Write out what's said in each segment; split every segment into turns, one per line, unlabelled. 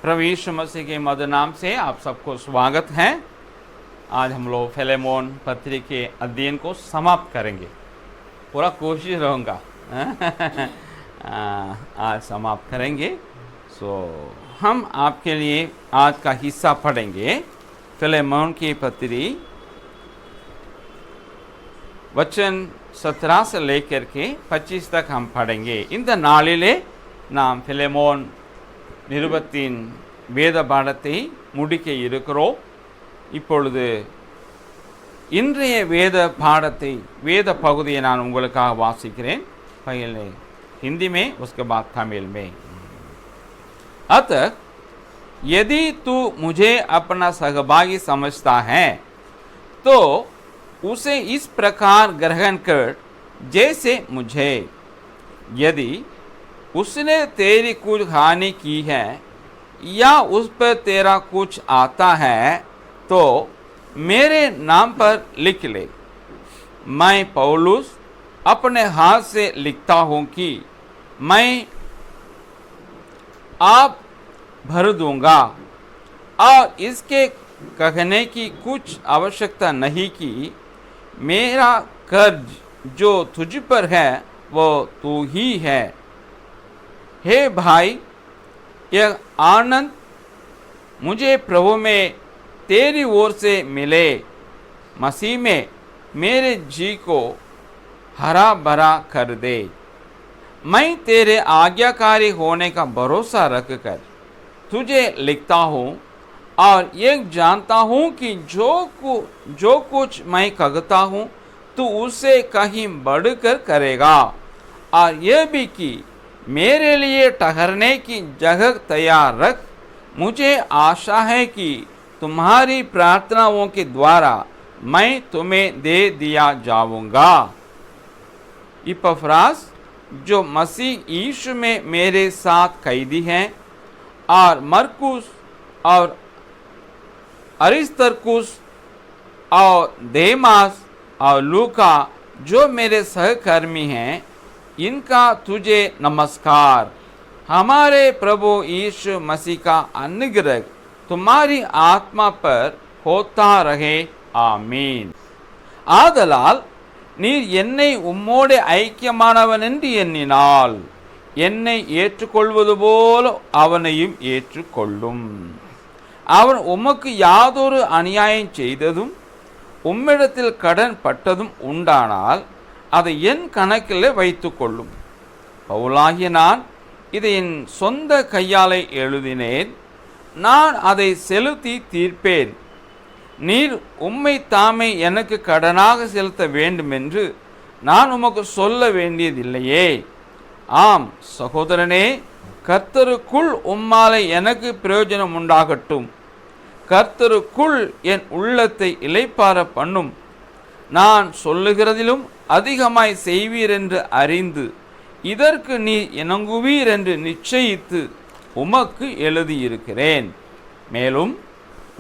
प्रभु यीशु मसीह के मधुर नाम से आप सबको स्वागत है। आज हम लोग फिलेमोन पत्री के अध्ययन को समाप्त करेंगे। पूरा कोशिश रहूँगा आज समाप्त करेंगे। हम आपके लिए आज का हिस्सा पढ़ेंगे। फिलेमोन की पत्री वचन 17 से लेकर के 25 तक हम पढ़ेंगे। இந்த நாளிலே நாம் फिलेमोन நிருபத்தின் வேத பாடத்தை முடிக்க இருக்கிறோம்। இப்பொழுது இன்றைய வேத பாடத்தை வேத பகுதியை நான் உங்களுக்காக வாசிக்கிறேன்। पहले हिंदी में उसके बाद तमिल में। अतः यदि तू मुझे अपना सहभागी समझता है तो उसे इस प्रकार ग्रहण कर जैसे मुझे। यदि उसने तेरी कुछ हानि की है या उस पर तेरा कुछ आता है तो मेरे नाम पर लिख ले। मैं पौलुस अपने हाथ से लिखता हूँ कि मैं आप भर दूंगा और इसके कहने की कुछ आवश्यकता नहीं कि मेरा कर्ज जो तुझ पर है वो तू ही है। हे भाई, यह आनंद मुझे प्रभु में तेरी ओर से मिले। मसीह में मेरे जी को हरा भरा कर दे। मैं तेरे आज्ञाकारी होने का भरोसा रख कर तुझे लिखता हूँ और ये जानता हूँ कि जो कुछ मैं कहता हूँ तू उससे कहीं बढ़कर करेगा, और यह भी कि मेरे लिए ठहरने की जगह तैयार रख। मुझे आशा है कि तुम्हारी प्रार्थनाओं के द्वारा मैं तुम्हें दे दिया जाऊंगा। इपफ्रास जो मसीह यीशु में मेरे साथ कैदी हैं, और मरकुस और अरिस्तर्कुस और देमास और लूका जो मेरे सहकर्मी हैं, इनका तुझे नमस्कार। हमारे प्रभु यीशु मसीह का अनुग्रह तुम्हारी आत्मा पर होता रहे। आमीन। ஆதலால் நீர் என்னை உம்மோடு ஐக்கியமானவன் என்று எண்ணினால் என்னை ஏற்றுக்கொள்வது போல அவனையும் ஏற்றுக்கொள்ளும்। அவன் உமக்கு யாதொரு அநியாயம் செய்ததும் உம்மிடத்தில் கடன் பட்டதும் உண்டானால் அதை என் கணக்கில் வைத்து கொள்ளும்। பவுலாகிய நான் இதை என் சொந்த கையாலே எழுதினேன், நான் அதை செலுத்தி தீர்ப்பேன்। நீர் உம்மை தாமே எனக்கு கடனாக செலுத்த வேண்டும் என்று நான் உமக்கு சொல்ல வேண்டியதில்லையே। ஆம் சகோதரனே, கர்த்தருக்குள் உம்மாலே எனக்கு பிரயோஜனம் உண்டாகட்டும்। கர்த்தருக்குள் என் உள்ளத்தை இளைப்பார பண்ணும்। நான் சொல்லுகிறதிலும் அதிகமாய் செய்வீர் என்று அறிந்து இதற்கு நீ இணங்குவீர் என்று நிச்சயித்து உமக்கு எழுதியிருக்கிறேன்। மேலும்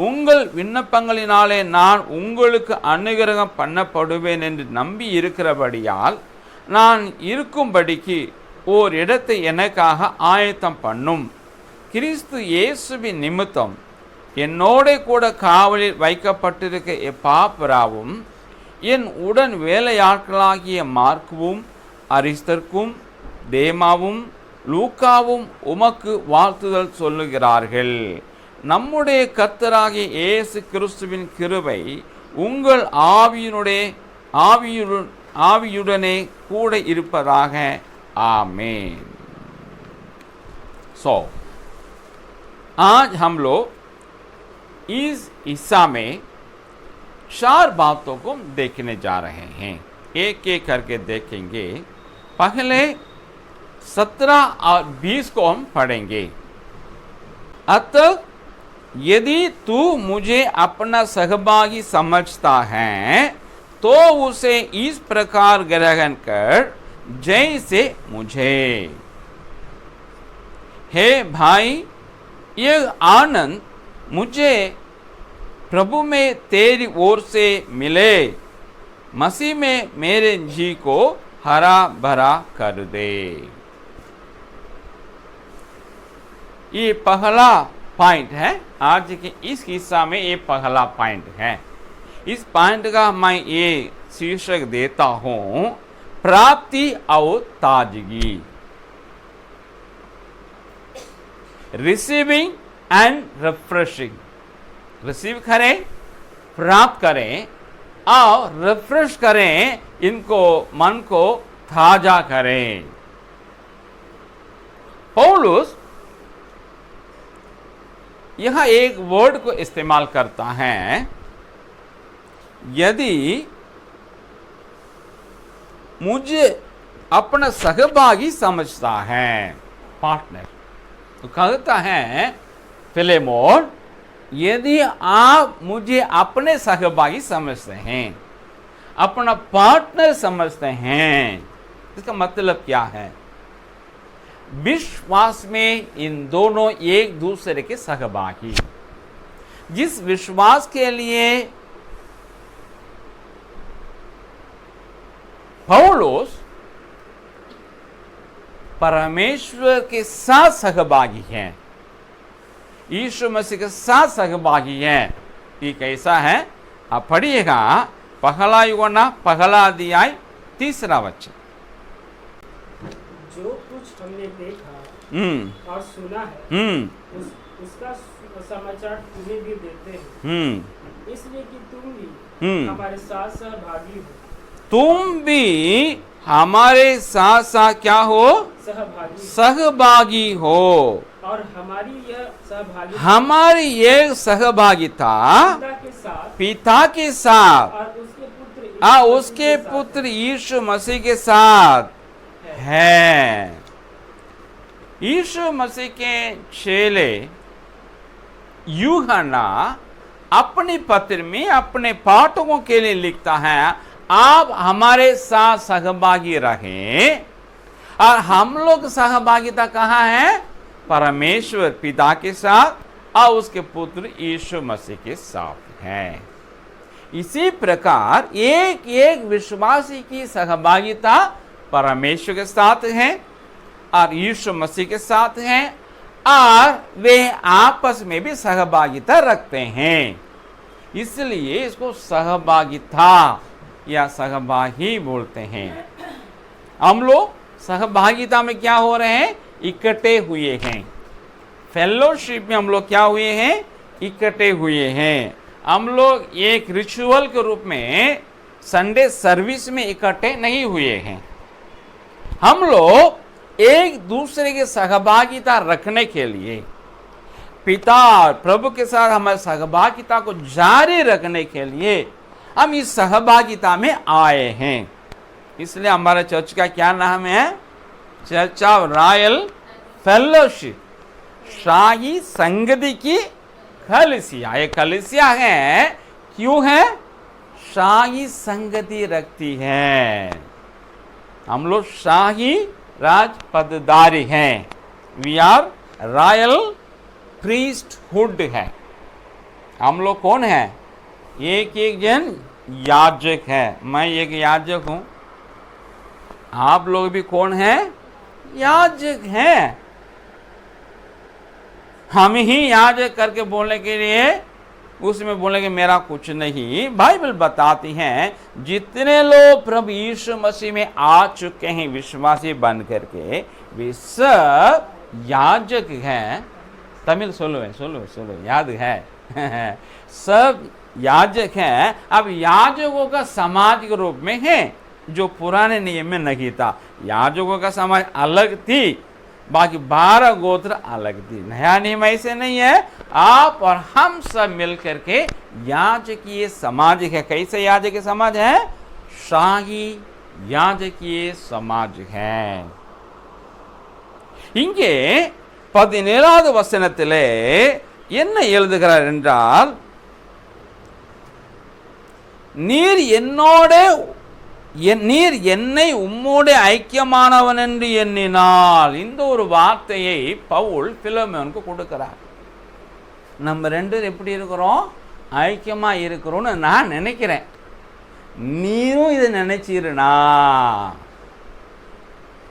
உங்கள் விண்ணப்பங்களினாலே நான் உங்களுக்கு அனுகிரகம் பண்ணப்படுவேன் என்று நம்பி இருக்கிறபடியால் நான் இருக்கும்படிக்கு ஓர் இடத்தை எனக்காக ஆயத்தம் பண்ணும்। கிறிஸ்து இயேசுவின் நிமித்தம் என்னோட கூட காவலில் வைக்கப்பட்டிருக்க எப்பாப்பிராவும் என் உடன் வேலையாட்களாகிய மார்க்குவும் அரிஸ்தர்க்கும் தேமாவும் லூக்காவும் உமக்கு வாழ்த்துதல் சொல்லுகிறார்கள்। நம்முடைய கர்த்தராகிய இயேசு கிறிஸ்துவின் கிருபை உங்கள் ஆவியுடனே கூட இருப்பதாக। आमीन। आज हम लोग इस हिस्सा में 4 बातों को देखने जा रहे हैं। एक एक करके देखेंगे। पहले 17 और 20 को हम पढ़ेंगे। अतः यदि तू मुझे अपना सहभागी समझता है तो उसे इस प्रकार ग्रहण कर जैसे मुझे। हे भाई, यह आनंद मुझे प्रभु में तेरी ओर से मिले। मसीह में मेरे जी को हरा भरा कर दे। ये पहला पॉइंट है। आज के इस हिस्सा में ये पहला पॉइंट है। इस पॉइंट का मैं ये शीर्षक देता हूं, प्राप्ति और ताजगी। Receiving end refreshing. रिसीव करें, प्राप्त करें और रिफ्रेश करें, इनको मन को ताजा करें। पौलुस यह एक वर्ड को इस्तेमाल करता है, यदि मुझे अपना सहभागी समझता है, पार्टनर, तो कहता है फिलेमोन, यदि आप मुझे अपने सहभागी समझते हैं, अपना पार्टनर समझते हैं, इसका मतलब क्या है? विश्वास में इन दोनों एक दूसरे के सहभागी। जिस विश्वास के लिए पौलुस परमेश्वर के साथ सहभागी हैं, यीशु मसीह के साथ सहभागी हैं, ये कैसा है? आप पढ़िएगा पहला यूहन्ना पहला अध्याय 3 वचन।
जो कुछ हमने देखा और सुना है उसका समाचार तुम्हें भी देते हैं, इसलिए कि तुम भी हमारे साथ सहभागी हो।
तुम भी हमारे साथ साथ क्या हो? सहभागी हो।
और हमारी यह सहभागिता
पिता के साथ और उसके पुत्र यीशु मसीह के साथ है। यीशु मसीह के चेले यूहन्ना अपने पत्र में अपने पाठकों के लिए लिखता है, आप हमारे साथ सहभागी रहें। और हम लोग सहभागिता कहाँ है? परमेश्वर पिता के साथ और उसके पुत्र यीशु मसीह के साथ है। इसी प्रकार एक एक विश्वासी की सहभागिता परमेश्वर के साथ है और यीशु मसीह के साथ है, और वे आपस में भी सहभागिता रखते हैं। इसलिए इसको सहभागिता या सहभागी बोलते हैं। हम लोग सहभागिता में क्या हो रहे हैं? इकट्ठे हुए हैं। फेलोशिप में हम लोग क्या हुए हैं? इकट्ठे हुए हैं। हम लोग एक रिचुअल के रूप में संडे सर्विस में इकट्ठे नहीं हुए हैं। हम लोग एक दूसरे के सहभागिता रखने के लिए, पिता और प्रभु के साथ हमारे सहभागिता को जारी रखने के लिए हम इस सहभागिता में आए हैं। इसलिए हमारे चर्च का क्या नाम है? चर्च ऑफ रॉयल फेलोशिप, शाही संगति की कलीसिया। ये कलीसिया है, क्यों है? शाही संगति रखती है। हम लोग शाही राजपदधारी हैं। वी आर रॉयल प्रीस्टहुड है। हम लोग कौन है? एक एक जन याजक है। मैं एक याजक हूं। आप लोग भी कौन है? याजक हैं। हम ही याजक करके बोलने के लिए उसमें बोलेंगे मेरा कुछ नहीं। बाइबल बताती हैं जितने लोग प्रभु यीशु मसीह में आ चुके हैं विश्वासी बन करके, वे सब याजक हैं। तमिल सोलो याद है सब याजक हैं। अब याजकों का समाज के रूप में है जो पुराने नियम में नहीं था। याजकों का समाज अलग थी, बाकी 12 गोत्र अलग थी। नया नियम ऐसे नहीं है। आप और हम सब मिलकर के याजकीय समाज है। कैसे याजकीय समाज है? शाही याजकीय समाज है। இங்கே 17வது வசனத்திலே என்ன எழுதுகிறார் என்றால், நீர் என்னை உம்மோடு ஐக்கியமானவன் என்று எண்ணினால். இந்த ஒரு வார்த்தையை பவுல் பிலோமோனுக்கு கொடுக்கிறார். நம்ம ரெண்டு எப்படி இருக்கிறோம்? ஐக்கியமா இருக்கிறோம்னு நான் நினைக்கிறேன். நீரும் இதை நினைச்சிருனா.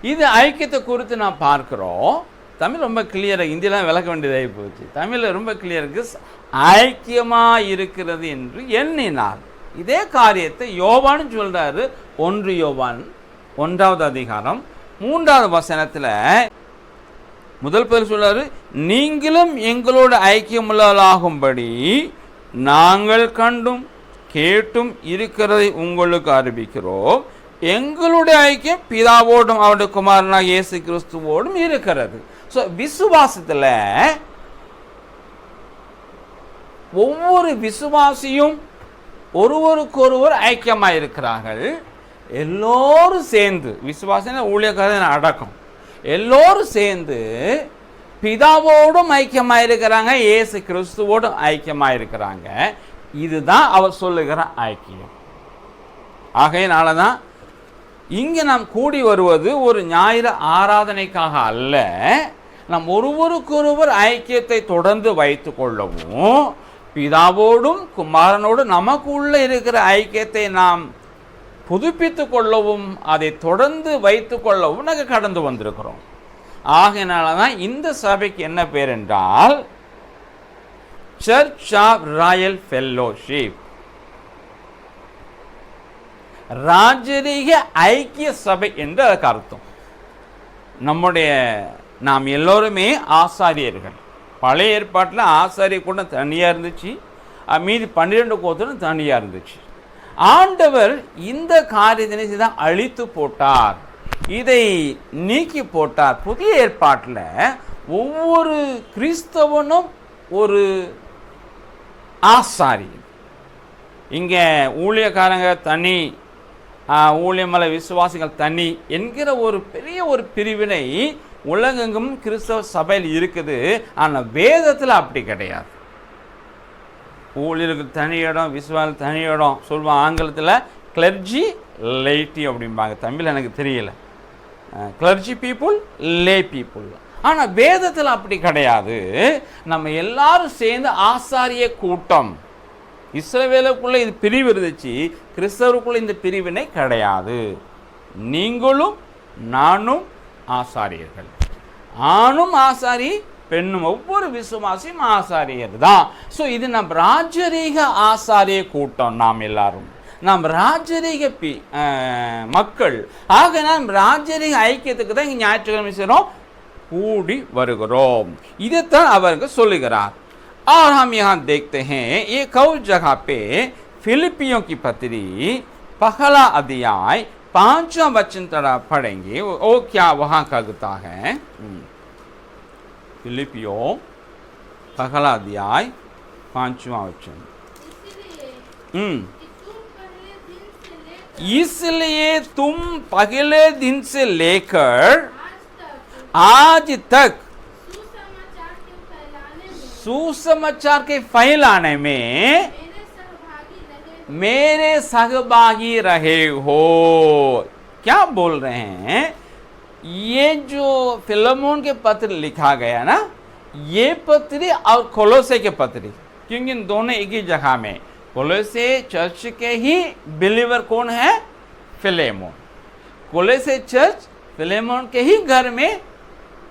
இது ஐக்கியத்தை குறித்து நான் பார்க்கிறோம். தமிழ் ரொம்ப கிளியராக, இந்தியெலாம் விளக்க வேண்டியதாகி போச்சு. தமிழில் ரொம்ப கிளியருக்கு ஐக்கியமாக இருக்கிறது என்று எண்ணினார். இதே காரியத்தை யோவான்னு சொல்கிறாரு. 1 யோவான் 1வது அதிகாரம் 3வது வசனத்தில் முதல் பேர் சொல்றாரு, நீங்களும் எங்களோட ஐக்கியமுள்ளவர்களாகும்படி நாங்கள் கண்டும் கேட்டும் இருக்கிறதை உங்களுக்கு அறிவிக்கிறோம். எங்களுடைய ஐக்கியம் பிதாவோடும் அவருடைய குமாரனாக இயேசு கிறிஸ்துவோடும் இருக்கிறது. ஸோ விசுவாசத்தில் ஒவ்வொரு விசுவாசியும் ஒருவருக்கொருவர் ஐக்கியமாக இருக்கிறார்கள். எல்லோரும் சேர்ந்து, விசுவாசன ஊழியக்காரன் அடக்கம், எல்லோரும் சேர்ந்து பிதாவோடும் ஐக்கியமாக இருக்கிறாங்க, இயேசு கிறிஸ்துவோடும் ஐக்கியமாக இருக்கிறாங்க. இதுதான் அவர் சொல்லுகிற ஐக்கியம். ஆகையினால தான் இங்கே நாம் கூடி வருவது ஒரு ஞாயிறு ஆராதனைக்காக அல்ல, நாம் ஒருவருக்கொருவர் ஐக்கியத்தை தொடர்ந்து வைத்து கொள்ளவும், பிதாவோடும் குமாரனோடும் நமக்கு உள்ள இருக்கிற ஐக்கியத்தை நாம் புதுப்பித்து கொள்ளவும், அதை தொடர்ந்து வைத்து கொள்ளவும் நாங்கள் கடந்து வந்திருக்கிறோம். ஆகையினால தான் இந்த சபைக்கு என்ன பேர் என்றால் சர்ச் ஆஃப் ராயல் ஃபெல்லோஷிப், ராஜரீக ஐக்கிய சபை என்று அதுக்கு அர்த்தம். நாம் எல்லோருமே ஆசாரியர்கள். பழைய ஏற்பாட்டில் ஆசாரிய கூட்டம் தனியாக இருந்துச்சு, மீதி 12 கோத்திரம் தனியாக இருந்துச்சு. ஆண்டவர் இந்த காரியத்தினை தான் அழித்து போட்டார், இதை நீக்கி போட்டார். புதிய ஏற்பாட்டில் ஒவ்வொரு கிறிஸ்தவனும் ஒரு ஆசாரியன். இங்கே ஊழியக்காரங்க தனி, ஊழியமலை விசுவாசிகள் தனி என்கிற ஒரு பெரிய ஒரு பிரிவினை உலகெங்கும் கிறிஸ்தவ சபையில் இருக்குது. ஆனால் வேதத்தில் அப்படி கிடையாது. ஊழியருக்கு தனி இடம், விசுவாசிகள் தனி இடம் சொல்லுவாங்க. ஆங்கிலத்தில் கிளர்ஜி லைட்டி அப்படிம்பாங்க, தமிழ் எனக்கு தெரியல. கிளர்ஜி பீப்புள், லே பீப்புள். ஆனால் வேதத்தில் அப்படி கிடையாது. நம்ம எல்லாரும் சேர்ந்து ஆசாரிய கூட்டம். இஸ்ரவேலுக்குள்ளே இது பிரிவு இருந்துச்சு, கிறிஸ்தவருக்குள்ளே இந்த பிரிவினை கிடையாது. நீங்களும் நானும் ஆசாரியர்கள், ஆணும் ஆசாரி, பெண்ணும், ஒவ்வொரு விசுவாசியும் ஆசாரியர் தான். ஸோ இது நம் ராஜரீக ஆசாரிய கூட்டம். நாம் எல்லாரும் நாம் ராஜரீக மக்கள். ஆக நாம் ராஜரீக ஐக்கியத்துக்கு தான் இங்கே ஞாயிற்றுக்கிழமை செய்கிறோம், கூடி வருகிறோம். இதைத்தான் அவர்கள் சொல்லுகிறார். और हम यहाँ देखते हैं एक और जगह पे फिलिपियों की पत्री पहला अध्याय 5वां वचन तरह पढ़ेंगे. वो क्या वहाँ कहता है? फिलिपियों पहला अध्याय 5वां वचन. इसलिए तुम पहले दिन से लेकर आज तक सुसमाचार के फैलाने में मेरे सहभागी रहे हो. क्या बोल रहे हैं? ये जो फिलेमोन के पत्र लिखा गया ना, ये पत्री और कोलोसे के पत्री, क्योंकि इन दोनों एक ही जगह में, कोलोसे चर्च के ही बिलीवर कौन है? फिलेमोन. कोलोसे चर्च फिलेमोन के ही घर में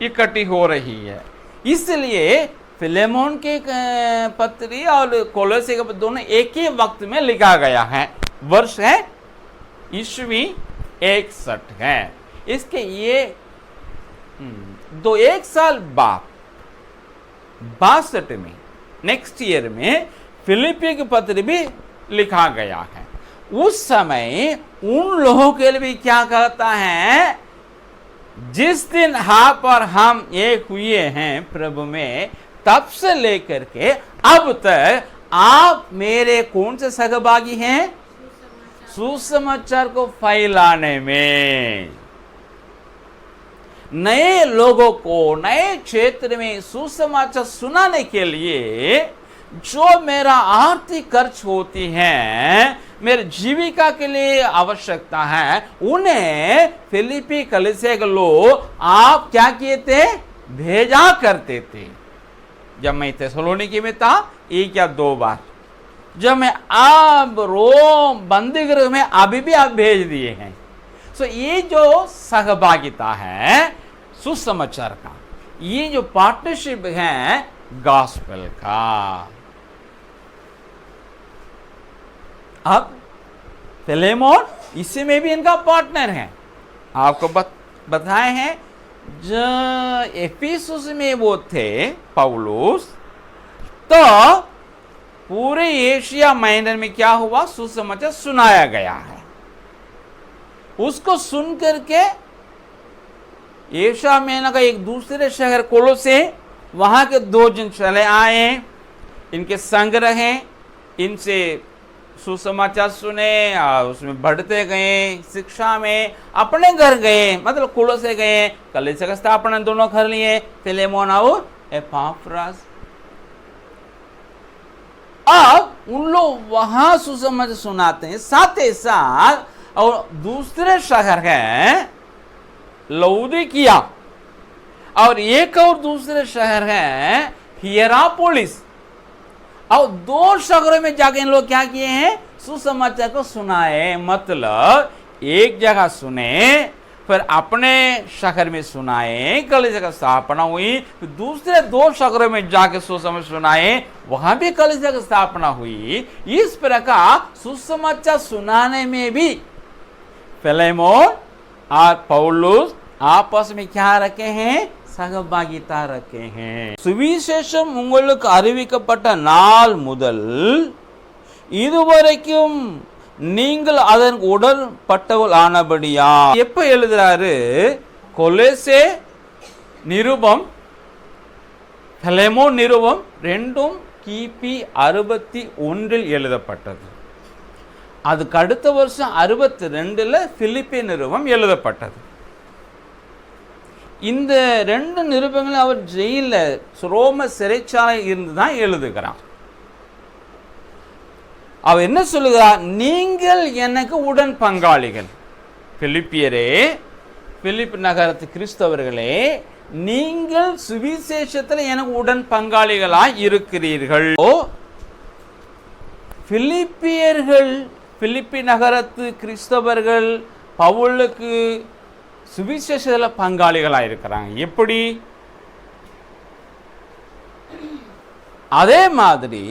इकट्ठी हो रही है. इसलिए फिलेमोन के पत्री और कोलोसे के पत्र दोनों एक ही वक्त में लिखा गया है. वर्ष है ईस्वी 61 है. इसके ये 1 साल बाद 62 में, नेक्स्ट ईयर में फिलिपी के पत्र भी लिखा गया है. उस समय उन लोगों के लिए भी क्या कहता है? जिस दिन आप और हम एक हुए हैं प्रभु में, तब से लेकर के अब तक आप मेरे कौन से सहभागी हैं? सुसमाचार को फैलाने में, नए लोगों को नए क्षेत्र में सुसमाचार सुनाने के लिए जो मेरा आर्थिक खर्च होती है, मेरे जीविका के लिए आवश्यकता है, उन्हें फिलिपी कलीसिया के लोग आप क्या किए थे? भेजा करते थे. जब मैं थिस्सलुनीके में था, एक या 2 बार, जब मैं अब रोम बंदीगृह में अभी भी आप भेज दिए हैं. सो ये जो सहभागिता है सुसमाचार का, ये जो पार्टनरशिप है गॉस्पेल का। अब फिलेमोन इसी में भी इनका पार्टनर है। आपको बताए हैं जो एफिसुस में वो थे पौलुस, तो पूरे एशिया माइनर में क्या हुआ, सुसमाचार सुनाया गया है। उसको सुन करके एशिया माइनर का एक दूसरे शहर कोलोसे, वहां के 2 जन चले आए, इनके संग रहे, इनसे सुसमाचार सुने और उसमें बढ़ते गए शिक्षा में। अपने घर गए, मतलब कोलोसे गए, कलीसिया का स्थापना दोनों कर लिए, फिलेमोन और एपाफ्रास। अब उन लोग वहां सुसमाचार सुनाते हैं, साथ ही साथ और दूसरे शहर है लौदीकिया, और एक और दूसरे शहर है हियरापोलिस, और 2 शहरों में जाके इन लोग क्या किए हैं, सुसमाचार को सुनाए। मतलब एक जगह सुने, फिर अपने शहर में सुनाए, कलीसिया का स्थापना हुई, फिर दूसरे 2 शहरों में जाके सुसमाचार सुनाए, वहां भी कलीसिया की स्थापना हुई। इस प्रकार सुसमाचार सुनाने में भी फिलेमोन और पौलुस आपस में क्या रखे हैं, சகபாகிதா रखे हैं। சுவிசேஷம் உங்களுக்கு அறிவிக்கப்பட்ட நாள் முதல் இதுவரைக்கும் நீங்கள் அதன் உடன்பட்டவர்கள் ஆனபடியா। எப்ப எழுதுறாரு, கொலோசே நிருபம், பிலேமோன் நிருபம் ரெண்டும் கிபி 61 எழுதப்பட்டது। அதுக்கு அடுத்த வருஷம் 62 பிலிப்பி நிருபம் எழுதப்பட்டது। இந்த 2 நிருபங்களும் அவர் ஜெயிலில் ரோம சிறைச்சாலை இருந்து தான் எழுதுகிறான்। அவர் என்ன சொல்லுகிறார், நீங்கள் எனக்கு உடன் பங்காளிகள், பிலிப்பியரே, பிலிப் நகரத்து கிறிஸ்தவர்களே, நீங்கள் சுவிசேஷத்தில் எனக்கு உடன் பங்காளிகளாய் இருக்கிறீர்கள்। பிலிப்பியர்கள், பிலிப்பி நகரத்து கிறிஸ்தவர்கள் பவுலுக்கு சுவிசேஷத்தில் பங்காளிகளாக இருக்கிறாங்க। எப்படி? அதே மாதிரி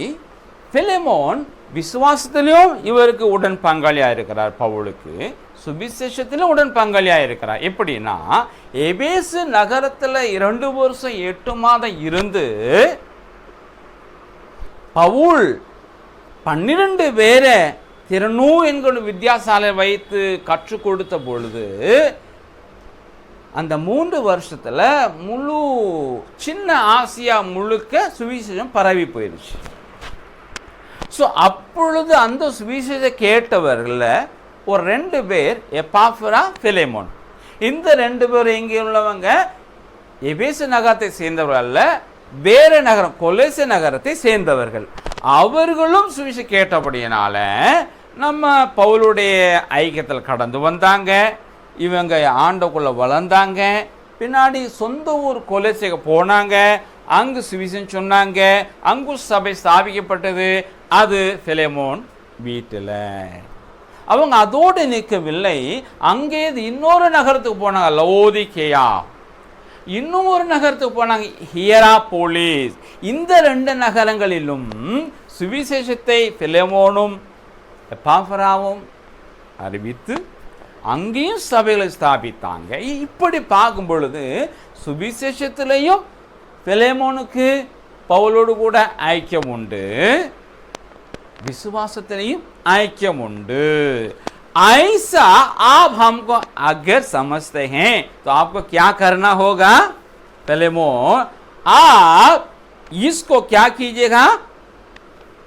பிலேமோன் விசுவாசத்திலும் இவருக்கு உடன் பங்காளியாக இருக்கிறார், பவுலுக்கு சுவிசேஷத்திலும் உடன் பங்காளியாக இருக்கிறார்। எப்படின்னா, எபேசு நகரத்தில் 2 வருஷம் 8 மாதம் இருந்து பவுல் 12 பேரை திறனூ என்கிற வித்தியாசாலை வைத்து கற்றுக் கொடுத்த பொழுது அந்த 3 வருஷத்துல முழு சின்ன ஆசியா முழுக்க சுவிசேஷம் பரவி போயிடுச்சு। ஸோ அப்பொழுது அந்த சுவிசேஷம் கேட்டவர்கள் ஒரு 2 பேர், எப்பாஃப்ரா, பிலேமோன்। இந்த 2 பேர் எங்கே உள்ளவங்க, எபேசு நகரத்தை சேர்ந்தவர்கள் அல்ல, வேற நகரம் கொலோசே நகரத்தை சேர்ந்தவர்கள்। அவர்களும் சுவிசேஷம் கேட்டபடியினால நம்ம பவுலுடைய ஐக்கியத்தில் கடந்து வந்தாங்க। இவங்க ஆண்டக்குள்ள வளர்ந்தாங்க। பின்னாடி சொந்த ஊர் கொலோசேக்கு போனாங்க, அங்கு சுவிசேஷம் சொன்னாங்க, அங்கு சபை ஸ்தாபிக்கப்பட்டது। அது பிலேமோன் வீட்டில்। அவங்க அதோடு நிற்கவில்லை, அங்கே இன்னொரு நகரத்துக்கு போனாங்க, லவோதிகேயா, இன்னும் ஒரு நகரத்துக்கு போனாங்க, ஹியராபோலிஸ்। இந்த 2 நகரங்களிலும் சுவிசேஷத்தை பிலேமோனும் எப்பாஃப்ராவும் அறிவித்து அங்கேயும் சபைகளை ஸ்தாபித்தாங்க। இப்படி பார்க்கும் பொழுது சுவிசேஷத்திலையும் பிலேமோனுக்கு பவுலோடு கூட ஐக்கியம் உண்டு, विश्वासத்திலையும் ஐக்கியம் உண்டு। ऐसा आप हमको अगर समझते हैं तो आपको क्या करना होगा, फिलेमोन आप इसको क्या कीजिएगा,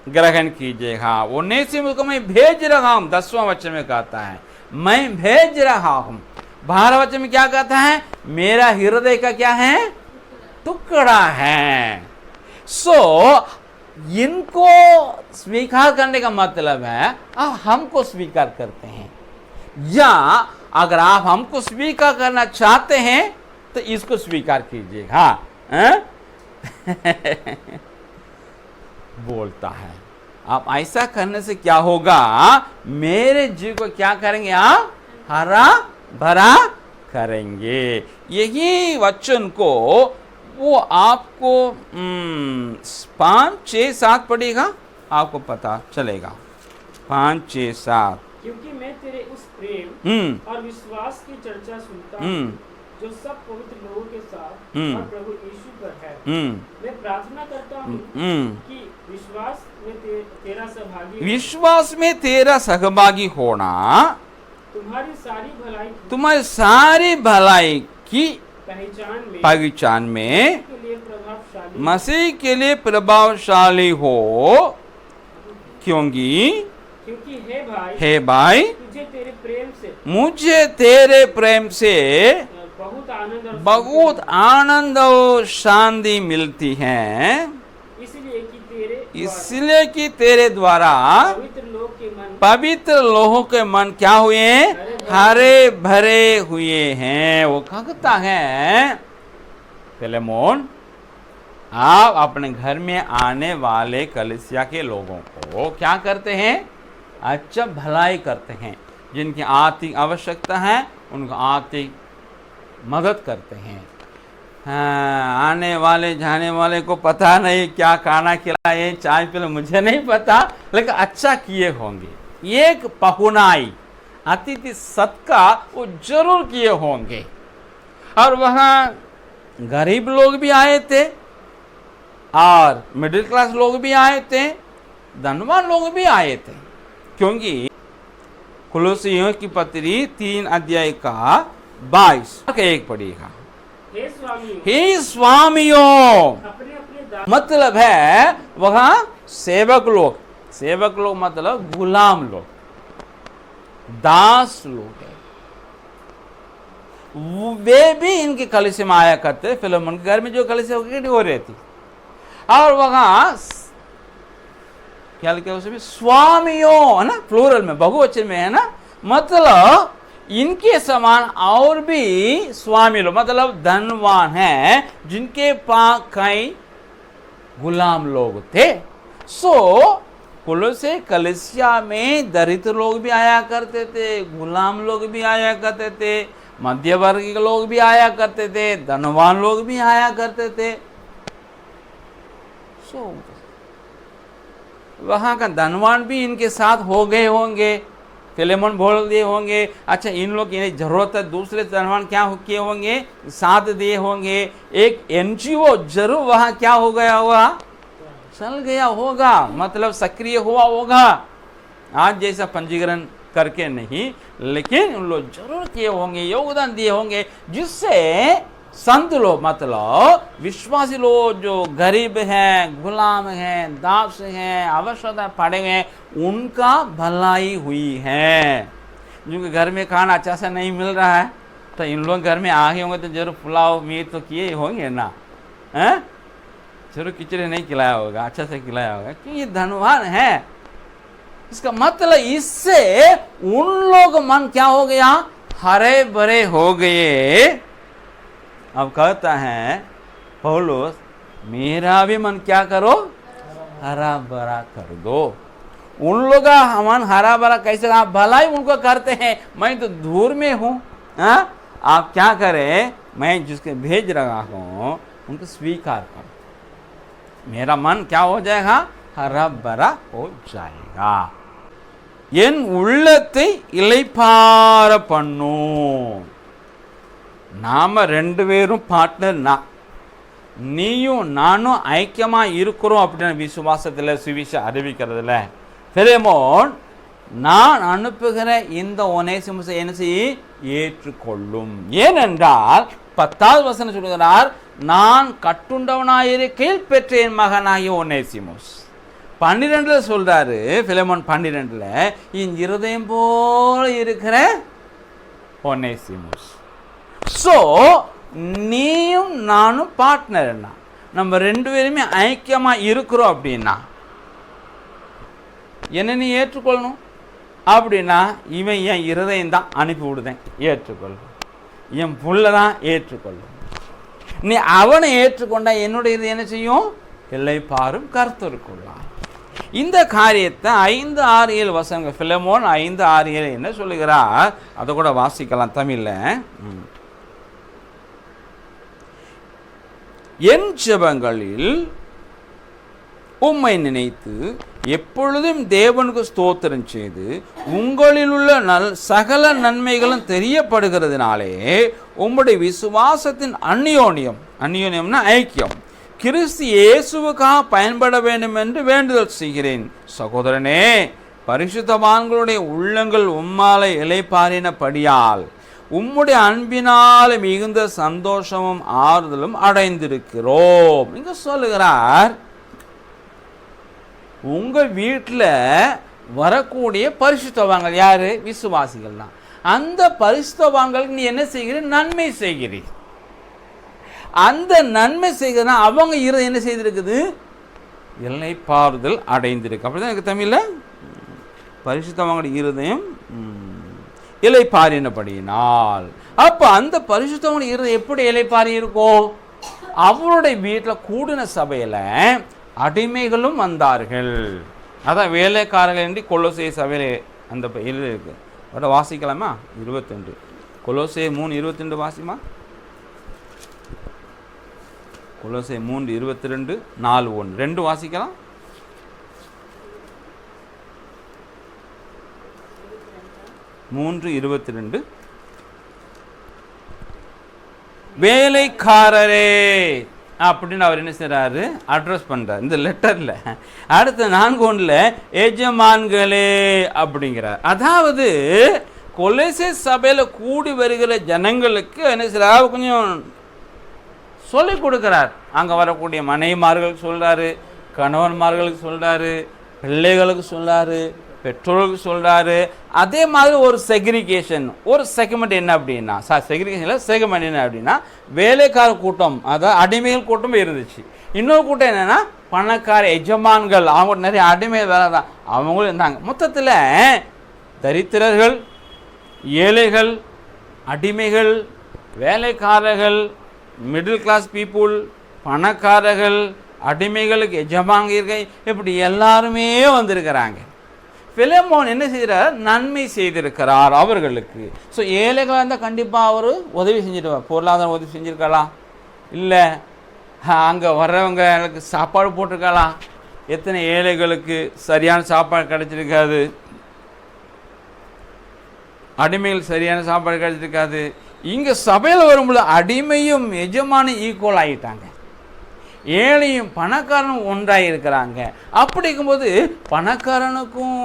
ग्रहण कीजिएगा। ओनेसिमुस को मैं भेज रहा हूं, 10वां वचन में कहता है मैं भेज रहा हूं। 12वां वचन में क्या कहता है, मेरा हृदय का क्या है, टुकड़ा है। सो इनको स्वीकार करने का मतलब है आप हमको स्वीकार करते हैं, या अगर आप हमको स्वीकार करना चाहते हैं तो इसको स्वीकार कीजिएगा। बोलता है आप ऐसा करने से क्या होगा, मेरे जीव को क्या करेंगे, आप हरा भरा करेंगे। यही वचन को वो आपको 5, 6, 7 पड़ेगा, आपको पता चलेगा। 5, 6, 7।
क्योंकि मैं तेरे उस प्रेम और विश्वास की चर्चा सुनता हूँ जो सब पवित्र लोगों के साथ और प्रभु यीशु पर है। मैं प्रार्थना करता हूँ कि
विश्वास में तेरा सहभागी होना
तुम्हारी
सारी भलाई की
पहचान में
मसीह के लिए प्रभावशाली हो, क्योंकि हे भाई मुझे तेरे प्रेम से बहुत आनंद और शांति मिलती है, इसलिए कि तेरे द्वारा पवित्र लोगों के मन क्या हुए? हरे भरे हुए हैं। वो कहता है फिलेमोन, आप अपने घर में आने वाले कलीसिया के लोगों को क्या करते हैं? अच्छा भलाई करते हैं। जिनकी आर्थिक आवश्यकता है उनको आर्थिक मदद करते हैं। हाँ, आने वाले जाने वाले को पता नहीं क्या खाना खिलाए, चाय पिला, मुझे नहीं पता, लेकिन अच्छा किए होंगे। एक पहुनाई, अतिथि सत्कार वो जरूर किए होंगे। और वहाँ गरीब लोग भी आए थे और मिडिल क्लास लोग भी आए थे, धनवान लोग भी आए थे, क्योंकि कुलोसियों की पत्री 3 अध्याय का 22 1 पढ़िएगा। हे स्वामियों, मतलब है वहां सेवक लोग मतलब गुलाम लोग, दास लोग है, वे भी इनके कलीसिया में आया करते। फिलेमोन के घर में जो कलीसिया हो रही थी, और वहां क्या लिखा उसमें? स्वामियों, है ना, प्लूरल में, बहुवचन में है ना, मतलब इनके समान और भी स्वामी लोग, मतलब धनवान हैं, जिनके पास कई गुलाम लोग थे। सो कुलोसे कलीसिया में दरिद्र लोग भी आया करते थे, गुलाम लोग भी आया करते थे, मध्य वर्ग के लोग भी आया करते थे, धनवान लोग भी आया करते थे। सो वहां का धनवान भी इनके साथ हो गए होंगे। फिलेमोन बोल दिए होंगे, अच्छा इन लोग की जरूरत है, दूसरे धनवान क्या किए होंगे? साथ दिए होंगे। एक एनजीओ जरूर वहां क्या हो गया होगा? चल गया होगा, मतलब सक्रिय हुआ होगा। आज जैसा पंजीकरण करके नहीं, लेकिन उन लोग जरूर किए होंगे, योगदान दिए होंगे, जिससे संत लोग, मतलब विश्वासी लोग जो गरीब हैं, गुलाम हैं, दास हैं, आवश्यकता पड़े हुए हैं, उनका भलाई हुई है। जिनके घर में खाना अच्छा से नहीं मिल रहा है, तो इन लोग घर में आ गए होंगे तो जरूर पुलाव मीट तो किए होंगे ना, हैं? जरूर खिचड़ी नहीं खिलाया होगा, अच्छा से खिलाया होगा, क्योंकि ये धनवान है। इसका मतलब इससे उन लोग मन क्या हो गया? हरे भरे हो गए। अब कहता है पौलुस, मेरा भी मन क्या करो? हरा भरा कर दो। उन लोग का मन हरा भरा कैसे? आप भलाई उनको करते हैं, मैं तो दूर में हूँ। आप क्या करें? मैं जिसके भेज रहा हूँ उनको स्वीकार करो, मेरा मन क्या हो जाएगा? हरा भरा हो जाएगा। என் உள்ளத்தை இளைப்பார பண்ணும். நாம 2 பேரும் பார்ட்னர்னா, நீயும் நானும் ஐக்கியமா இருக்கிறோம் அப்படின்னு விசுவாசத்தில் சுவிசேஷ அறிவிக்கிறதுல பிலேமோன், நான் அனுப்புகிற இந்த ஒனேசிமுஸை என்ன செய்ய? ஏற்றுக்கொள்ளும். ஏனென்றால் 10வது வசனம் சொல்கிறார், நான் கட்டுண்டவனாயிருக்கையில் பெற்ற என் மகனாகிய ஒனேசிமுஸ். 12 சொல்றாரு பிலேமோன், 12 என் இருதயம் போல இருக்கிற ஒனேசிமுஸ். ஸோ நீயும் நானும் பார்ட்னர்னா, நம்ம 2 பேருமே ஐக்கியமாக இருக்கிறோம் அப்படின்னா என்ன நீ ஏற்றுக்கொள்ளணும். அப்படின்னா இவன் என் இருதயம் தான் அனுப்பி விடுதேன், ஏற்றுக்கொள்ளும். என் புள்ள தான் ஏற்றுக்கொள்ளும். நீ அவனை ஏற்றுக்கொண்டா என்னுடைய இது என்ன செய்யும்? எல்லை பாரும் கர்த்தருக்குள்ளார். இந்த காரியத்தை 5, 6, 7 வசனங்கள், பிலேமோன் 5, 6, 7 என்ன சொல்லுகிறார்? அதை கூட வாசிக்கலாம் தமிழில். என் ஜெபங்களில் உம்மை நினைத்து எப்பொழுதும் தேவனுக்கு ஸ்தோத்திரம் செய்து உங்களில் உள்ள சகல நன்மைகளும் தெரியப்படுகிறதுனாலே உம்முடைய விசுவாசத்தின் அந்நியோன்யம்னா ஐக்கியம் கிறிஸ்து இயேசுவுக்காக பயன்பட வேண்டும் என்று வேண்டுதல் செய்கிறேன். சகோதரனே, பரிசுத்தவான்களுடைய உள்ளங்கள் உம்மாலை இளைப்பாறினபடியால் உம்முடைய அன்பினால் மிகுந்த சந்தோஷமும் ஆறுதலும் அடைந்திருக்கிறோம். இங்க சொல்லுகிறார், உங்க வீட்டில் வரக்கூடிய பரிசுத்தவான்கள் யாரு? விசுவாசிகள் தான். அந்த பரிசுத்தவான்களுக்கு நீ என்ன செய்கிறீர்? நன்மை செய்கிறீர். அந்த நன்மை செய்கிறனா அவங்க என்ன செய்திருக்குது? இளைப்பாறுதல் அடைந்திருக்கு. அப்படிதான் எனக்கு தமிழில் பரிசுத்தவான்களுடைய இருதயம் இளைப்பாறினபடியினால். அப்போ அந்த பரிசுத்தவான்களுடைய இருதயம் எப்படி இளைப்பாறி இருக்கும்? அவருடைய வீட்டில் கூடின சபையில் அடிமைகளும் வந்தார்கள். அதான் வேலைக்காரர்கள் என்று கொலோசை சபையில் அந்த இருக்கு. வர வாசிக்கலாமா? 22 கொலோசை 3:22 வாசிமா. கொலோசை 3:22 4:1 2 வாசிக்கலாம். மூன்று 22 வேலைக்காரரே அப்படின்னு அவர் என்ன செய்றாரு? அட்ரஸ் பண்றார் இந்த லெட்டர்ல. அடுத்த 4:1 எஜமான்களே அப்படிங்கிறார். அதாவது கொலோசை சபையில கூடி வருகிற ஜனங்களுக்கு என்ன செய்றாரு? கொஞ்சம் சொல்லிக் கொடுக்கிறார். அங்க வரக்கூடிய மனைவிமார்களுக்கு சொல்றாரு, கணவன்மார்களுக்கு சொல்றாரு, பிள்ளைகளுக்கு சொல்றாரு, பெற்றோர்களுக்கு சொல்றாரு. அதே மாதிரி ஒரு செக்ரிகேஷன், ஒரு செக்மெண்ட் என்ன அப்படின்னா, செக்ரிகேஷன் செக்மெண்ட் என்ன அப்படின்னா, வேலைக்கார கூட்டம், அதாவது அடிமைகள் கூட்டம் இருந்துச்சு. இன்னொரு கூட்டம் என்னன்னா பணக்கார எஜமான்கள், அவங்க நிறைய அடிமைகள் வேலை தான் அவங்களும் இருந்தாங்க. மொத்தத்தில் தரித்திரர்கள், ஏழைகள், அடிமைகள், வேலைக்காரர்கள், மிடில் கிளாஸ் பீப்புள், பணக்காரர்கள், அடிமைகளுக்கு எஜமான்கள், இப்படி எல்லாருமே வந்திருக்கிறாங்க. பிலேமோன் என்ன செய்கிறார்? நன்மை செய்திருக்கிறார் அவர்களுக்கு. ஸோ ஏழைகளாக இருந்தால் கண்டிப்பாக அவர் உதவி செஞ்சிருவார். பொருளாதாரம் உதவி செஞ்சுருக்கலாம், இல்லை அங்கே வர்றவங்களுக்கு சாப்பாடு போட்டிருக்கலாம். எத்தனை ஏழைகளுக்கு சரியான சாப்பாடு கிடைச்சிருக்காது, அடிமைகள் சரியான சாப்பாடு கிடைச்சிருக்காது. இங்கே சபையில் வரும்போது அடிமையும் எஜமானும் ஈக்குவல் ஆகிட்டாங்க, ஏழையும் பணக்காரனும் ஒன்றாக இருக்கிறாங்க. அப்படி இருக்கும்போது பணக்காரனுக்கும்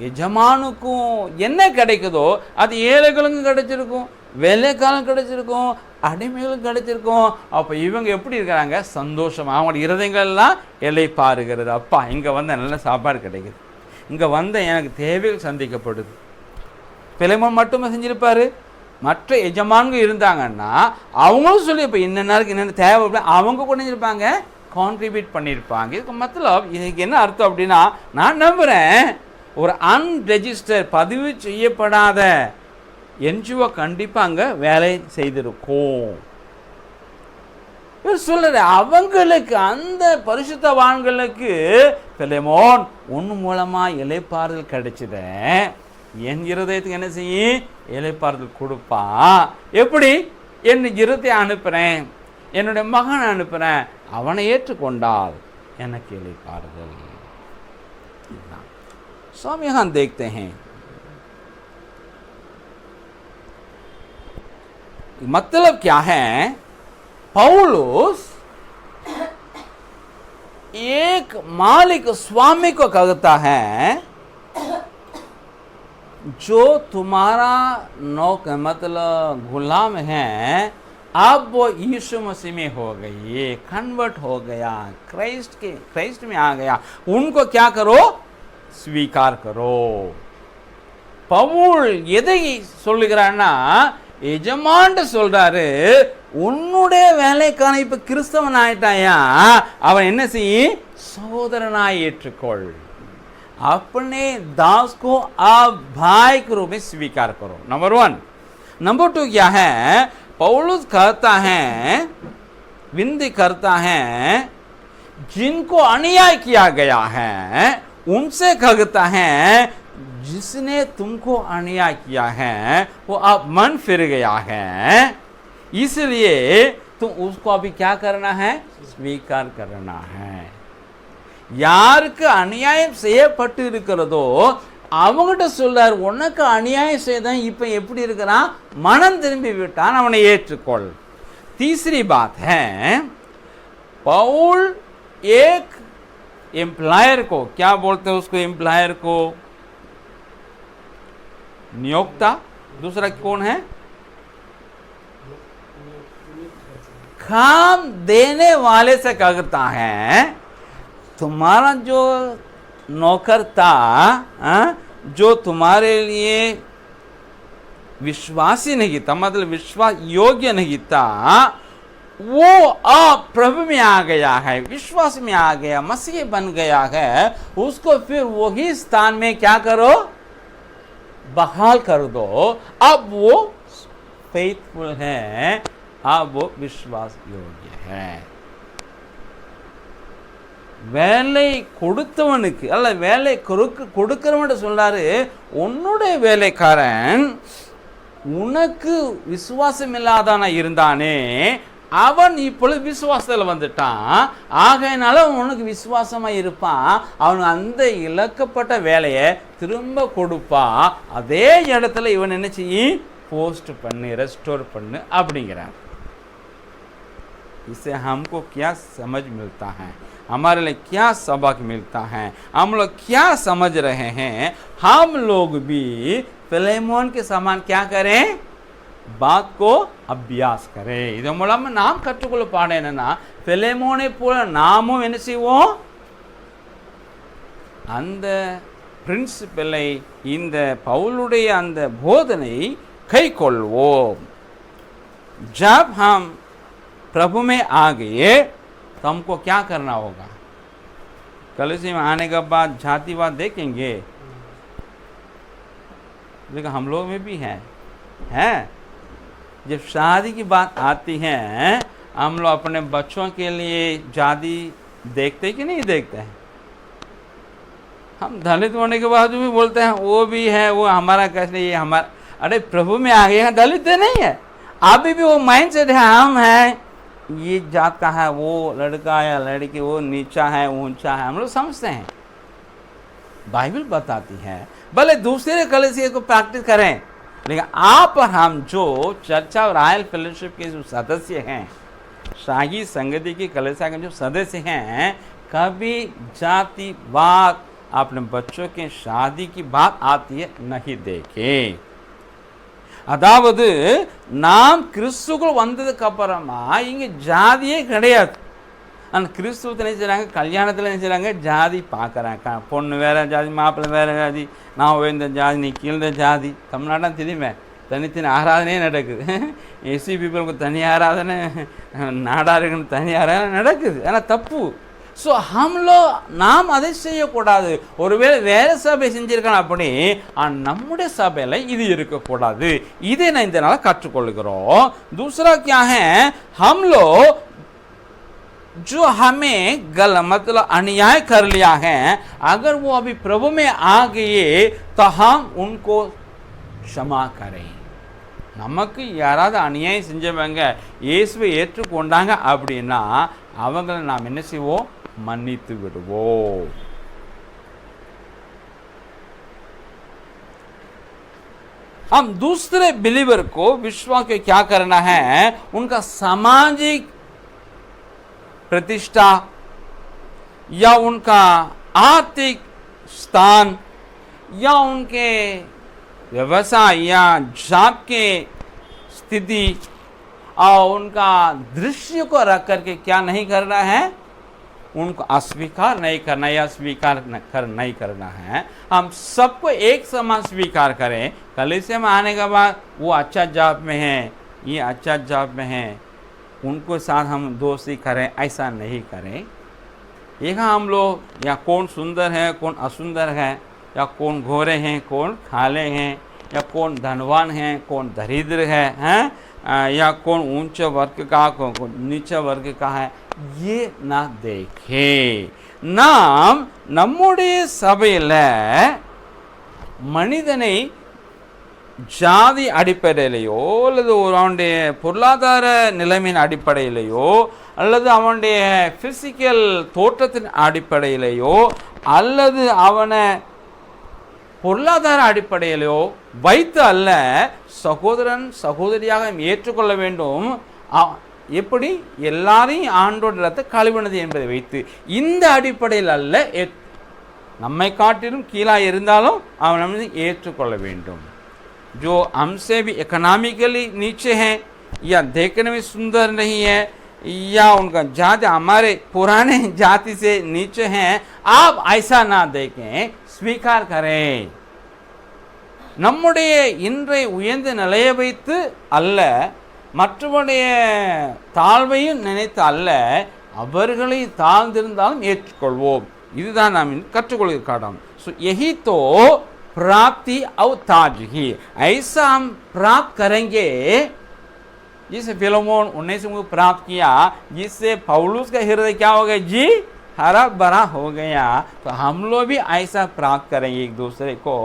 எஜமானுக்கும் என்ன கிடைக்குதோ அது ஏழைகளுக்கும் கிடைச்சிருக்கும், வேலைக்காரனும் கிடைச்சிருக்கும், அடிமைகளும் கிடைச்சிருக்கும். அப்போ இவங்க எப்படி இருக்கிறாங்க? சந்தோஷமாக அவங்களோட இருதயங்கள்லாம் இளைப்பாறுகிறது. அப்பா இங்கே வந்த நல்ல சாப்பாடு கிடைக்குது, இங்கே வந்த எனக்கு தேவைகள் சந்திக்கப்படுது. பிலேமோன் மட்டுமே செஞ்சிருப்பாரு, மற்ற எஜமான்கள் இருந்தாங்கன்னா அவங்களும் சொல்லி இப்போ என்னென்னருக்கு என்னென்ன தேவை அவங்க கூட இருப்பாங்க, கான்ட்ரிபியூட் பண்ணியிருப்பாங்க. இதுக்கு மத்தலப் இதுக்கு என்ன அர்த்தம் அப்படின்னா, நான் நம்புகிறேன் ஒரு அன்ரெஜிஸ்டர், பதிவு செய்யப்படாத என்ஜிஓ கண்டிப்பாக அங்கே வேலை செய்திருக்கும். சொல்லுற அவங்களுக்கு, அந்த பரிசுத்தவான்களுக்கு பிலேமோன் ஒன்று மூலமாக இளைப்பாறுதல் கிடைச்சித, என் இருதயத்துக்கு என்ன செய்யும்? இளைப்பாறுதல் கொடுப்பான். எப்படி? என் இருதயத்தை அனுப்புகிறேன், என்னுடைய மகனை அனுப்புகிறேன், அவனை ஏற்றுக்கொண்டால் எனக்கு இளைப்பாறுதல். स्वामी यहाँ देखते हैं मतलब क्या है? पौलुस एक मालिक स्वामी को कहता है जो तुम्हारा नौक मतलब गुलाम है, अब वो यीशु मसीह में हो गई, कन्वर्ट हो गया, क्राइस्ट में आ गया, उनको क्या करो? स्वीकार करो. பவுல் எதை சொல்லுகிறான்னா, எஜமான்ட்டு சொல்றாரு, உன்னுடைய வேலைக்கான இப்ப கிறிஸ்தவன் ஆயிட்டாயா, அவன் என்ன செய்ய? சகோதரனாய் ஏற்றுக்கொள். अपने दास को आप भाई के रूप में स्वीकार करो. नंबर 1. नंबर 2 क्या है? पौलुस कहता है, विनती करता है, जिनको अन्याय किया गया है उनसे कहता है, जिसने तुमको अन्याय किया है वो अब मन फिर गया है, इसलिए तो उसको अभी क्या करना है? स्वीकार करना है. யாருக்கு அநியாயம் செய்யப்பட்டு இருக்கிறதோ அவங்ககிட்ட சொல்றார், உனக்கு அநியாயம் செய்தான், இப்ப எப்படி இருக்கிறான்? மனம் திரும்பி விட்டான், அவனை ஏற்றுக்கொள். तीसरी बात है, पौल एक एम्प्लॉयर को, क्या बोलते हैं उसको, एम्प्लॉयर को नियोक्ता, दूसरा कौन है? काम देने वाले से कहता है, तुम्हारा जो नौकर था, जो तुम्हारे लिए विश्वासी नहीं था, मतलब विश्वास योग्य नहीं था, वो अब प्रभु में आ गया है, विश्वास में आ गया, मसीह बन गया है, उसको फिर वही स्थान में क्या करो? बहाल कर दो. अब वो फेथफुल है, अब वो विश्वास योग्य है. வேலை கொடுத்தவனுக்கு அல்ல, வேலை கொடுக்கிறவன் சொல்றாரு, உன்னுடைய வேலைக்காரன் உனக்கு விசுவாசம் இல்லாதானா இருந்தானே, அவன் இப்பொழுது விசுவாசத்தில் வந்துட்டான், ஆகையினால உனக்கு விசுவாசமா இருப்பான், அவன் அந்த இழக்கப்பட்ட வேலையை திரும்ப கொடுப்பா, அதே இடத்துல இவன் என்ன செய்ய? போஸ்ட் பண்ணு, ரெஸ்டோர் பண்ணு அப்படிங்கிறான். इससे हमको क्या समझ मिलता है, हमारे लिए क्या सबक मिलता है, हम लोग क्या समझ रहे हैं? हम लोग भी फिलेमोन के समान क्या करें? बात को अभ्यास करें. இது மூலமா நாம் கற்றுக்கொள்ள பாடம் என்னன்னா, பிலேமோனை போல நாமும் என்ன செய்வோம்? அந்த பிரின்சிபலை, இந்த பவுலுடைய அந்த போதனை கை கொள்வோம். जब हम प्रभु में आ गए तो हमको क्या करना होगा? कलीसिया में आने के बाद जातिवाद देखेंगे, लेकिन हम लोग में भी है. जब शादी की बात आती है, हम लोग अपने बच्चों के लिए जाति देखते कि नहीं देखते हैं? हम दलित होने के बाद भी बोलते हैं वो भी है, वो हमारा कैसे, ये हमारा. अरे प्रभु में आ गए, दलित नहीं है, अभी भी वो माइंड सेट है, हम है ये जात का है, वो लड़का या लड़की वो नीचा है ऊंचा है, हम लोग समझते हैं. बाइबल बताती है भले दूसरे कलीसिया को प्रैक्टिस करें, लेकिन आप और हम जो चर्चा और रॉयल फेलोशिप के जो सदस्य हैं, शाही संगति की कलीसिया के जो सदस्य हैं, कभी जातिवाद अपने बच्चों के शादी की बात आती है नहीं देखे. அதாவது நாம் கிறிஸ்துக்குள் வந்ததுக்கு அப்புறமா இங்கே ஜாதியே கிடையாது. ஆனால் கிறிஸ்துவத்தை என்ன செய்கிறாங்க? கல்யாணத்தில் என்ன செய்கிறாங்க? ஜாதி பார்க்குறாங்க. பொண்ணு வேறு ஜாதி, மாப்பிள்ளை வேறு ஜாதி, நான் உயர்ந்த ஜாதி, நீ கீழ்ந்த ஜாதி. தமிழ்நாட்டில் தெரியுமே, தனித்தனி ஆராதனையே நடக்குது. எஸ்சி பீப்புளுக்கு தனி ஆராதனை, நாடாருக்குன்னு தனி ஆராதனை நடக்குது. ஆனால் தப்பு. ஸோ நாம் அதை செய்யக்கூடாது. ஒருவேளை வேறு சபை செஞ்சிருக்கான் அப்படி, நம்முடைய சபையில் இது இருக்கக்கூடாது. இதை நான் இந்த நாள் கற்றுக்கொள்கிறோம். दूसरा क्या है, हम लोग जो हमें मतलब अन्याय कर लिया है, अगर वो अभी प्रभु में आ गए तो हम उनको क्षमा करें. நமக்கு யாராவது அநியாயம் செஞ்சவங்க இயேசுவை ஏற்றுக்கொண்டாங்க அப்படின்னா அவங்களை நாம் என்ன செய்வோம்? மன்னித்து விடுவோம். हम दूसरे बिलीवर को विश्वास को क्या करना है? उनका सामाजिक प्रतिष्ठा या उनका आर्थिक स्थान या उनके व्यवसाय या जॉब के स्थिति और उनका दृश्य को रख करके क्या नहीं करना है? उनको अस्वीकार नहीं करना या स्वीकार नहीं करना है. हम सबको एक समान स्वीकार करें. कलीसिया में आने के बाद वो अच्छा जॉब में है, ये अच्छा जॉब में है, उनको साथ हम दोस्ती करें, ऐसा नहीं करें. यहाँ हम लोग या कौन सुंदर है कौन असुंदर है, या कौन गोरे हैं कौन काले हैं, या कौन धनवान है कौन दरिद्र है, या कौन ऊंचे वर्ग का कौन नीचे वर्ग का है, ये ना देखे. நாம் நம்முடைய சபையில் மனிதனை ஜாதி அடிப்படையிலையோ அல்லது அவனுடைய பொருளாதார நிலைமையின் அடிப்படையிலையோ அல்லது அவனுடைய ஃபிசிக்கல் தோற்றத்தின் அடிப்படையிலையோ அல்லது அவனை பொருளாதார அடிப்படையிலையோ வைத்து அல்ல சகோதரன் சகோதரியாக ஏற்றுக்கொள்ள வேண்டும். எப்படி? எல்லாரையும் ஆண்டோட இடத்தை கழுவினது என்பதை வைத்து, இந்த அடிப்படையில் அல்ல. நம்மை காட்டிலும் கீழாக இருந்தாலும் அவன் நம்மை ஏற்றுக்கொள்ள வேண்டும். जो हमसे भी इकोनॉमिकली नीचे हैं या देखने में सुंदर नहीं है या उनका जाति हमारे पुराने जाति से नीचे हैं, आप ऐसा ना देखें, स्वीकार करें. நம்முடைய இன்றை உயர்ந்த நிலையை வைத்து அல்ல, மற்றவருடைய தாழ்வையும் நினைத்து அல்ல, அவர்களை தாழ்ந்திருந்தாலும் ஏற்றுக்கொள்வோம். இதுதான் நாம் கற்றுக்கொள்கிற காரணம். ஸோ यही तो प्राप्ति और ताज ही, ऐसा हम प्राप्त करेंगे जिसे फिलोमोन 19 को प्राप्त किया, जिससे पौलुस का हृदय क्या हो गया जी, हरा भरा हो गया. तो हम लोग भी ऐसा प्राप्त करेंगे एक दूसरे को.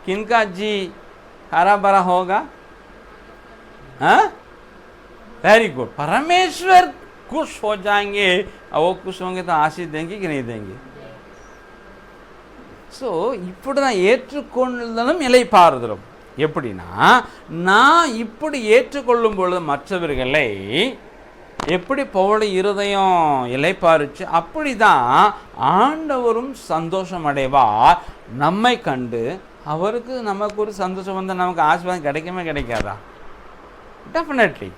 किनका जी हरा भरा होगा? हाँ, वेरी गुड. परमेश्वर खुश हो जाएंगे. और वो खुश होंगे तो आशीष देंगे कि नहीं देंगे? ஸோ இப்படி தான் ஏற்றுக்கொள்ளுதலும் இலைப்பாறுதலும். எப்படின்னா, நான் இப்படி ஏற்றுக்கொள்ளும் பொழுது மற்றவர்களை எப்படி பவுல் இருதயம் இலைப்பாறுச்சு, அப்படி தான் ஆண்டவரும் சந்தோஷம் அடைவார். நம்மை கண்டு அவருக்கு நமக்கு ஒரு சந்தோஷம் வந்தால் நமக்கு ஆசீர்வாதம் கிடைக்குமே கிடைக்காதா? டெஃபினெட்லி.